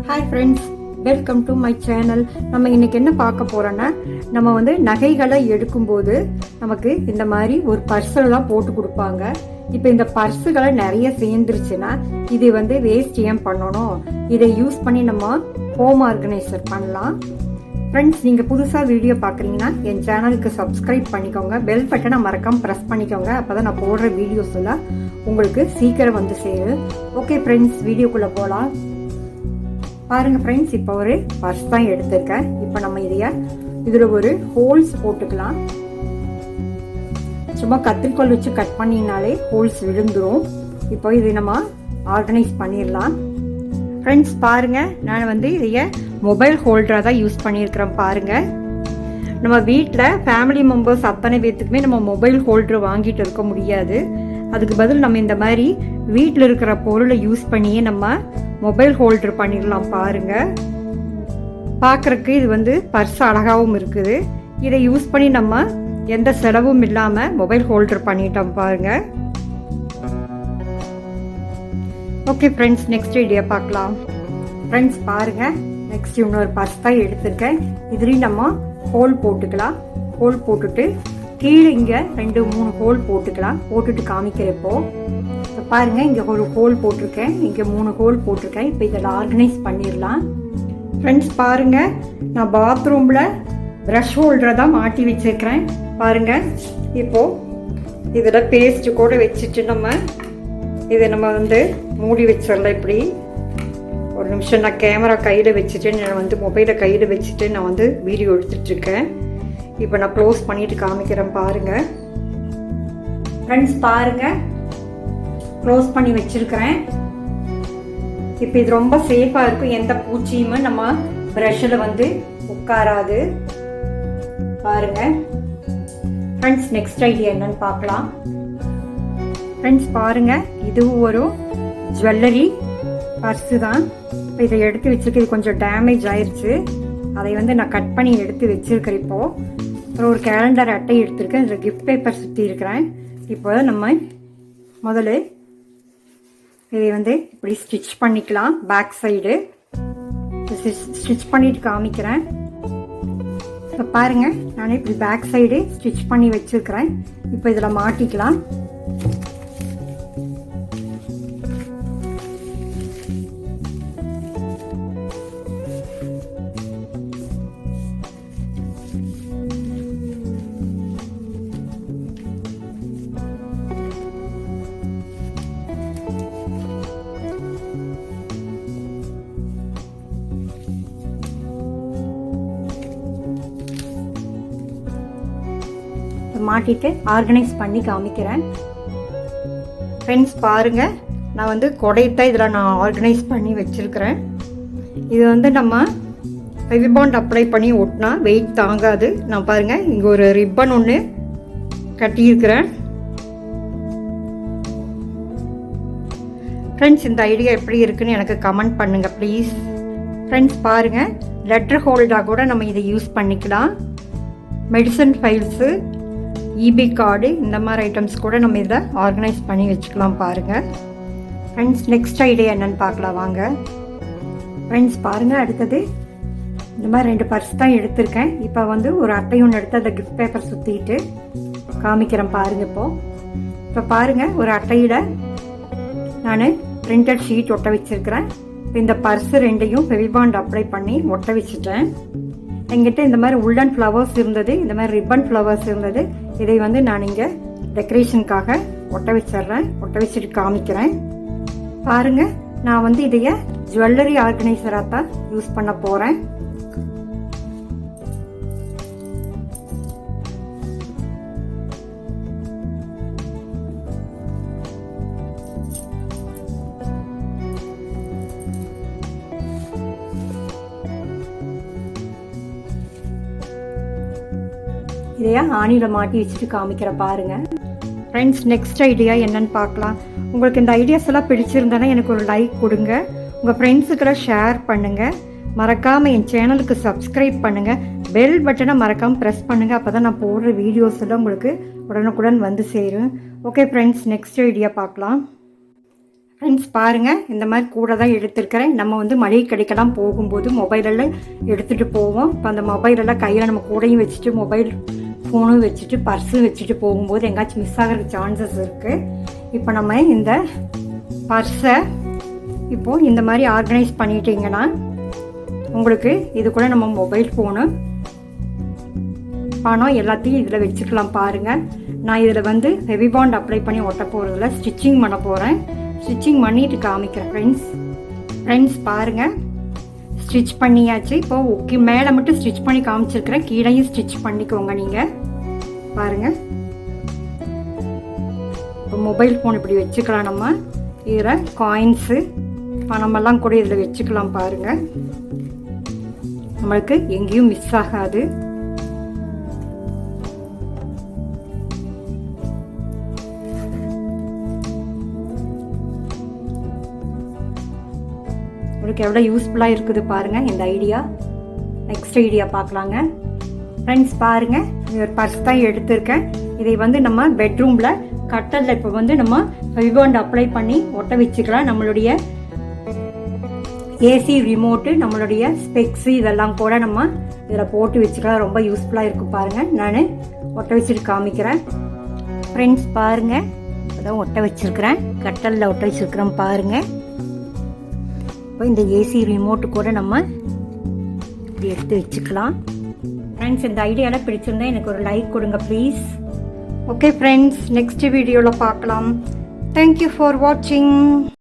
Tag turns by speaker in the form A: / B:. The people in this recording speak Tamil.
A: Hi friends, welcome to my channel. நம்ம இன்னைக்கு என்ன பார்க்க போறோன்னா, நம்ம வந்து நகைகளை எடுக்கும்போது நமக்கு இந்த மாதிரி ஒரு பர்ஸெல்லாம் போட்டு கொடுப்பாங்க. இப்போ இந்த பர்ஸுகளை நிறைய சேர்ந்துருச்சுன்னா இது வந்து வேஸ்ட் ஏன் பண்ணணும்? இதை யூஸ் பண்ணி நம்ம ஹோம் ஆர்கனைசர் பண்ணலாம். ஃப்ரெண்ட்ஸ், நீங்கள் புதுசாக வீடியோ பார்க்குறீங்கன்னா என் சேனலுக்கு சப்ஸ்கிரைப் பண்ணிக்கோங்க. பெல் பட்டனை மறக்காம ப்ரெஸ் பண்ணிக்கோங்க. அப்போ தான் நான் போடுற வீடியோஸ் எல்லாம் உங்களுக்கு சீக்கிரம் வந்து சேரும். ஓகே ஃப்ரெண்ட்ஸ், வீடியோக்குள்ளே போகலாம். பாருங்க ஃப்ரெண்ட்ஸ், இப்போ ஒரு பர்ஸ் தான் எடுத்திருக்கேன். இப்போ நம்ம இதில் ஒரு ஹோல்ஸ் போட்டுக்கலாம். சும்மா கத்திரிக்கோல் வச்சு கட் பண்ணினாலே ஹோல்ஸ் விழுந்துரும். இப்போ இது நம்ம ஆர்கனைஸ் பண்ணிடலாம். ஃப்ரெண்ட்ஸ் பாருங்க, நான் வந்து இதைய மொபைல் ஹோல்டராக தான் யூஸ் பண்ணியிருக்கிறேன். பாருங்க, நம்ம வீட்டில் ஃபேமிலி மெம்பர்ஸ் அத்தனை பேர்த்துக்குமே நம்ம மொபைல் ஹோல்டர் வாங்கிட்டு இருக்க முடியாது. அதுக்கு பதில் நம்ம இந்த மாதிரி வீட்டில் இருக்கிற பொருளை யூஸ் பண்ணியே நம்ம மொபைல் ஹோல்டர் பண்ணிடலாம். பாருங்க, பார்க்குறக்கு இது வந்து பர்ஸ் அழகாகவும் இருக்குது. இதை யூஸ் பண்ணி நம்ம எந்த செலவும் இல்லாமல் மொபைல் ஹோல்டர் பண்ணிட்டோம். பாருங்க. ஓகே ஃப்ரெண்ட்ஸ், நெக்ஸ்ட் வீடியோ பார்க்கலாம். ஃப்ரெண்ட்ஸ் பாருங்க, நெக்ஸ்ட் இன்னொரு பர்ஸ் தான் எடுத்திருக்கேன். இதுலேயும் நம்ம ஹோல் போட்டுக்கலாம். ஹோல் போட்டுட்டு கீழே இங்கே 2-3 ஹோல் போட்டுக்கலாம். போட்டுட்டு காமிக்கிறப்போ பாருங்க, இங்கே ஒரு ஹோல் போட்டிருக்கேன், இங்கே 3 ஹோல் போட்டிருக்கேன். இப்போ இதில் ஆர்கனைஸ் பண்ணிடலாம். ஃப்ரெண்ட்ஸ் பாருங்க, நான் பாத்ரூமில் ப்ரஷ் ஹோல்டரை தான் மாட்டி வச்சிருக்கிறேன். பாருங்க, இப்போ இதில் பேஸ்ட்டு கூட வச்சுட்டு இதை நம்ம வந்து மூடி வச்சிடலாம். இப்படி ஒரு நிமிஷம் நான் கேமரா கையில் வச்சுட்டு, நான் வந்து மொபைலை கையில் வச்சுட்டு நான் வந்து வீடியோ எடுத்துட்ருக்கேன். இப்போ நான் க்ளோஸ் பண்ணிட்டு காமிக்கிறேன். பாருங்க ஃப்ரெண்ட்ஸ், பாருங்க க்ளோஸ் பண்ணி வச்சிருக்கிறேன். இப்போ இது ரொம்ப சேஃபாக இருக்கும். எந்த பூச்சியுமே நம்ம ப்ரஷ்ஷில் வந்து உட்காராது. பாருங்க ஃப்ரெண்ட்ஸ், நெக்ஸ்ட் ஐடியா என்னன்னு பார்க்கலாம். ஃப்ரெண்ட்ஸ் பாருங்க, இதுவும் ஒரு ஜுவல்லரி பர்ஸு தான். இப்போ இதை எடுத்து வச்சுருக்கு. இது கொஞ்சம் டேமேஜ் ஆயிடுச்சு. அதை வந்து நான் கட் பண்ணி எடுத்து வச்சிருக்கிறேன். இப்போது அப்புறம் ஒரு கேலண்டர் அட்டை எடுத்திருக்கேன். இதில் கிஃப்ட் பேப்பர் சுற்றி இருக்கிறேன். இப்போ நம்ம முதல்ல இதை வந்து இப்படி ஸ்டிச் பண்ணிக்கலாம். பேக் சைடு ஸ்டிச் பண்ணிட்டு காமிக்கிறேன். இப்போ பாருங்க, நான் இப்படி பேக் சைடு ஸ்டிச் பண்ணி வச்சிருக்கிறேன். இப்போ இதில் மாட்டிக்கலாம். மாட்டிட்டு ஆர்கனைஸ் பண்ணி காமிக்கிறேன். ஃப்ரெண்ட்ஸ் பாருங்க, நான் வந்து கொடையத்தான் இதில் நான் ஆர்கனைஸ் பண்ணி வச்சிருக்கிறேன். இது வந்து நம்ம ஃபெவிபாண்ட் அப்ளை பண்ணி ஒட்டினா வெயிட் தாங்காது. நான் பாருங்க, இங்கே ஒரு ரிப்பன் ஒன்று கட்டியிருக்கிறேன். ஃப்ரெண்ட்ஸ், இந்த ஐடியா எப்படி இருக்குன்னு எனக்கு கமெண்ட் பண்ணுங்க ப்ளீஸ். ஃப்ரெண்ட்ஸ் பாருங்க, லெட்டர் ஹோல்டாக கூட நம்ம இதை யூஸ் பண்ணிக்கலாம். மெடிசன் ஃபைல்ஸு, இபி கார்டு, இந்த மாதிரி ஐட்டம்ஸ் கூட நம்ம இதை ஆர்கனைஸ் பண்ணி வச்சுக்கலாம். பாருங்கள் ஃப்ரெண்ட்ஸ், நெக்ஸ்ட் ஐடியா என்னன்னு பார்க்கலாம் வாங்க. ஃப்ரெண்ட்ஸ் பாருங்கள், அடுத்தது இந்த மாதிரி 2 பர்ஸ் தான் எடுத்திருக்கேன். இப்போ வந்து ஒரு அட்டை ஒன்று எடுத்து அதை கிஃப்ட் பேப்பர் சுற்றிட்டு காமிக்கிறேன். பாருங்கள், இப்போ பாருங்கள், ஒரு அட்டையில் நான் பிரிண்டட் ஷீட் ஒட்ட வச்சுருக்கிறேன். இப்போ இந்த பர்ஸு 2ஐயும் ஃபெவிபாண்ட் அப்ளை பண்ணி ஒட்ட வச்சுட்டேன். எங்கிட்ட இந்த மாதிரி உல்லன் ஃப்ளவர்ஸ் இருந்தது, இந்த மாதிரி ரிப்பன் ஃப்ளவர்ஸ் இருந்தது. இதை வந்து நான் இங்கே டெக்கரேஷனுக்காக ஒட்ட வச்சிடுறேன். ஒட்ட வச்சுட்டு காமிக்கிறேன். பாருங்க, நான் வந்து இதைய ஜுவல்லரி ஆர்கனைசராக தான் யூஸ் பண்ண போகிறேன். இதையா ஆணியில் மாட்டி வச்சுட்டு காமிக்கிற. பாருங்க ஃப்ரெண்ட்ஸ், நெக்ஸ்ட் ஐடியா என்னன்னு பார்க்கலாம். உங்களுக்கு இந்த ஐடியாஸ் எல்லாம் பிடிச்சிருந்தேன்னா எனக்கு ஒரு லைக் கொடுங்க. உங்கள் ஃப்ரெண்ட்ஸுக்கெல்லாம் ஷேர் பண்ணுங்கள். மறக்காமல் என் சேனலுக்கு சப்ஸ்கிரைப் பண்ணுங்கள். பெல் பட்டனை மறக்காமல் ப்ரெஸ் பண்ணுங்கள். அப்போ தான் நான் போடுற வீடியோஸ் எல்லாம் உங்களுக்கு உடனுக்குடன் வந்து சேரும். ஓகே ஃப்ரெண்ட்ஸ், நெக்ஸ்ட் ஐடியா பார்க்கலாம். ஃப்ரெண்ட்ஸ் பாருங்கள், இந்த மாதிரி கூட தான் எடுத்துருக்கிறேன். நம்ம வந்து மளிகை கடைக்கெல்லாம் போகும்போது மொபைலெல்லாம் எடுத்துகிட்டு போவோம். இப்போ அந்த மொபைலெல்லாம் கையில் நம்ம கூடையும் வச்சுட்டு மொபைல் ஃபோனும் வச்சுட்டு பர்ஸும் வச்சுட்டு போகும்போது எங்காச்சும் மிஸ் ஆகிறதுக்கு சான்சஸ் இருக்குது. இப்போ நம்ம இந்த பர்ஸை இப்போது இந்த மாதிரி ஆர்கனைஸ் பண்ணிட்டீங்கன்னா உங்களுக்கு இது கூட நம்ம மொபைல் ஃபோனு பணம் எல்லாத்தையும் இதில் வச்சுக்கலாம். பாருங்கள், நான் இதில் வந்து ஹெவி பாண்ட் அப்ளை பண்ணி ஒட்ட போகிறதில்ல, ஸ்டிச்சிங் பண்ண போகிறேன். ஸ்டிச்சிங் பண்ணிட்டு காமிக்கிறேன் ஃப்ரெண்ட்ஸ் பாருங்கள், ஸ்டிச் பண்ணியாச்சு. இப்போ ஓகே, மேலே மட்டும் ஸ்டிச் பண்ணி காமிச்சிருக்கிறேன், கீழையும் ஸ்டிச் பண்ணிக்கோங்க. நீங்கள் பாருங்கள், இப்போ மொபைல் ஃபோன் இப்படி வச்சுக்கலாம். நம்ம இதில் காயின்ஸு பணமெல்லாம் கூட இதில் வச்சுக்கலாம். பாருங்கள், நம்மளுக்கு எங்கேயும் மிஸ் ஆகாது. உங்களுக்கு எவ்வளோ யூஸ்ஃபுல்லாக இருக்குது பாருங்கள் இந்த ஐடியா. நெக்ஸ்ட் ஐடியா பார்க்கலாங்க. ஃப்ரெண்ட்ஸ் பாருங்கள், ஒரு பர்ஸ் தான் எடுத்திருக்கேன். இதை வந்து நம்ம பெட்ரூமில் கட்டலில் இப்போ வந்து நம்ம ஃபெவிபாண்ட் அப்ளை பண்ணி ஒட்ட வச்சுக்கலாம். நம்மளுடைய ஏசி ரிமோட்டு, நம்மளுடைய ஸ்பெக்ஸு இதெல்லாம் கூட நம்ம இதில் போட்டு வச்சுக்கலாம். ரொம்ப யூஸ்ஃபுல்லாக இருக்கும். பாருங்கள், நான் ஒட்ட வச்சுட்டு காமிக்கிறேன். ஃப்ரெண்ட்ஸ் பாருங்கள், அதான் ஒட்ட வச்சுருக்கிறேன், கட்டலில் ஒட்ட வச்சுருக்கிறேன். பாருங்கள், இப்போ இந்த ஏசி ரிமோட்டு கூட நம்ம இப்படி எடுத்து வச்சுக்கலாம். ஃப்ரெண்ட்ஸ், இந்த ஐடியாவில் பிடிச்சிருந்தா எனக்கு ஒரு லைக் கொடுங்க ப்ளீஸ். ஓகே ஃப்ரெண்ட்ஸ், நெக்ஸ்ட் வீடியோவில் பார்க்கலாம். தேங்க்யூ ஃபார் வாட்சிங்.